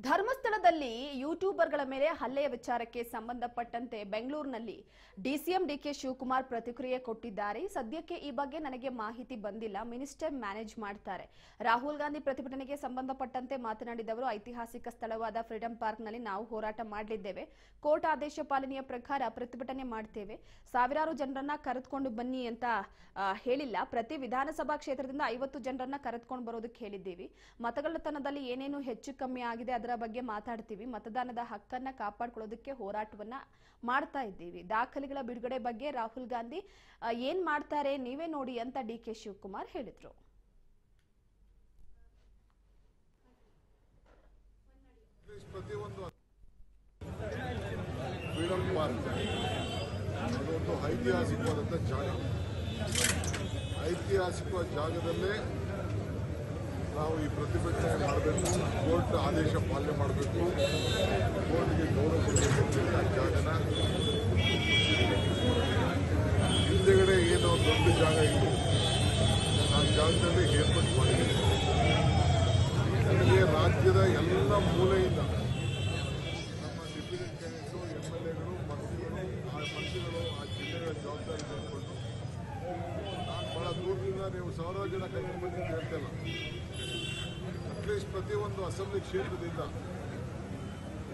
ಧರ್ಮಸ್ಥಳದಲ್ಲಿ ಯೂಟ್ಯೂಬರ್ಗಳ ಮೇಲೆ ಹಲ್ಲೆಯ ವಿಚಾರಕ್ಕೆ ಸಂಬಂಧಪಟ್ಟಂತೆ ಬೆಂಗಳೂರಿನಲ್ಲಿ ಡಿಸಿಎಂ ಡಿಕೆ ಶಿವಕುಮಾರ್ ಪ್ರತಿಕ್ರಿಯೆ ಕೊಟ್ಟಿದ್ದಾರೆ. ಸದ್ಯಕ್ಕೆ ಈ ಬಗ್ಗೆ ನನಗೆ ಮಾಹಿತಿ ಬಂದಿಲ್ಲ, ಮಿನಿಸ್ಟರ್ ಮ್ಯಾನೇಜ್ ಮಾಡ್ತಾರೆ. ರಾಹುಲ್ ಗಾಂಧಿ ಪ್ರತಿಭಟನೆಗೆ ಸಂಬಂಧಪಟ್ಟಂತೆ ಮಾತನಾಡಿದವರು, ಐತಿಹಾಸಿಕ ಸ್ಥಳವಾದ ಫ್ರೀಡಂ ಪಾರ್ಕ್ನಲ್ಲಿ ನಾವು ಹೋರಾಟ ಮಾಡಲಿದ್ದೇವೆ. ಕೋರ್ಟ್ ಆದೇಶ ಪಾಲನೆಯ ಪ್ರಕಾರ ಪ್ರತಿಭಟನೆ ಮಾಡ್ತೇವೆ. ಸಾವಿರಾರು ಜನರನ್ನ ಕರೆದುಕೊಂಡು ಬನ್ನಿ ಅಂತ ಹೇಳಿಲ್ಲ. ಪ್ರತಿ ವಿಧಾನಸಭಾ ಕ್ಷೇತ್ರದಿಂದ 50 ಜನರನ್ನ ಕರೆದುಕೊಂಡು ಬರೋದಕ್ಕೆ ಹೇಳಿದ್ದೀವಿ. ಮತಗಳ್ಳತನದಲ್ಲಿ ಏನೇನು ಹೆಚ್ಚು ಕಮ್ಮಿ ಆಗಿದೆ ಅದರ ಬಗ್ಗೆ ಮಾತಾಡ್ತೀವಿ. ಮತದಾನದ ಹಕ್ಕನ್ನ ಕಾಪಾಡಿಕೊಳ್ಳೋದಕ್ಕೆ ಹೋರಾಟವನ್ನ ಮಾಡ್ತಾ ಇದ್ದೀವಿ. ದಾಖಲೆಗಳ ಬಿಡುಗಡೆ ಬಗ್ಗೆ ರಾಹುಲ್ ಗಾಂಧಿ ಏನ್ ಮಾಡ್ತಾರೆ ನೀವೇ ನೋಡಿ ಅಂತ ಡಿಕೆ ಶಿವಕುಮಾರ್ ಹೇಳಿದ್ರು. ಫ್ರೀಡಂ ಪಾರ್ಕ್ ಅದೊಂದು ಐತಿಹಾಸಿಕವಾದಂಥ ಜಾಗ. ಐತಿಹಾಸಿಕ ಜಾಗದಲ್ಲೇ ನಾವು ಈ ಪ್ರತಿಭಟನೆ ಮಾಡಬೇಕು, ಕೋರ್ಟ್ ಆದೇಶ ಪಾಲನೆ ಮಾಡಬೇಕು, ಕೋರ್ಟ್ಗೆ ಗೌರವ ಕೊಡಬೇಕು. ಆ ಜಾಗನ ಹಿಂದೆಗಡೆ ಏನೋ ದೊಡ್ಡ ಜಾಗ ಇದೆ, ಆ ಜಾಗದಲ್ಲಿ ಏರ್ಪಾಟ್ ಮಾಡಿದ್ದೀವಿ. ನನಗೆ ರಾಜ್ಯದ ಎಲ್ಲ ಮೂಲೆಯಿಂದ ನಮ್ಮ ಡೆಪ್ಯೂಟಿ ಕ್ಯಾಂಡಿಡೇಟ್ಸು, MLAಗಳು, ಮಂತ್ರಿಗಳು ಆ ಜಿಲ್ಲೆಗಳ ಜವಾಬ್ದಾರಿ ತೆಗೆದುಕೊಂಡು ನಾನು ಭಾಳ ದೂರದಿಂದ ನೀವು ಸಾವಿರಾರು ಜನ ಕರ್ಕೊಂಡು ಬಂದು ಹೇಳ್ತಲ್ಲ, ಅಟ್ಲೀಸ್ಟ್ ಪ್ರತಿಯೊಂದು ಅಸೆಂಬ್ಲಿ ಕ್ಷೇತ್ರದಿಂದ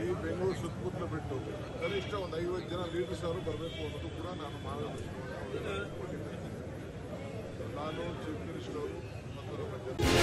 ಈ ಬೆಂಗಳೂರು ಸುತ್ತಮುತ್ತಲು ಬಿಟ್ಟು ಕನಿಷ್ಠ ಒಂದು 50 ಜನ ಲೀಡರ್ಸ್ ಅವರು ಬರಬೇಕು ಅನ್ನೋದು ಕೂಡ ನಾನು ಮಾರ್ಗದರ್ಶನ ಕೊಟ್ಟಿದ್ದೇನೆ. ನಾನು ಚೀಫ್ ಮಿನಿಸ್ಟರ್ ಅವರು ಮತ್ತು ನಮ್ಮ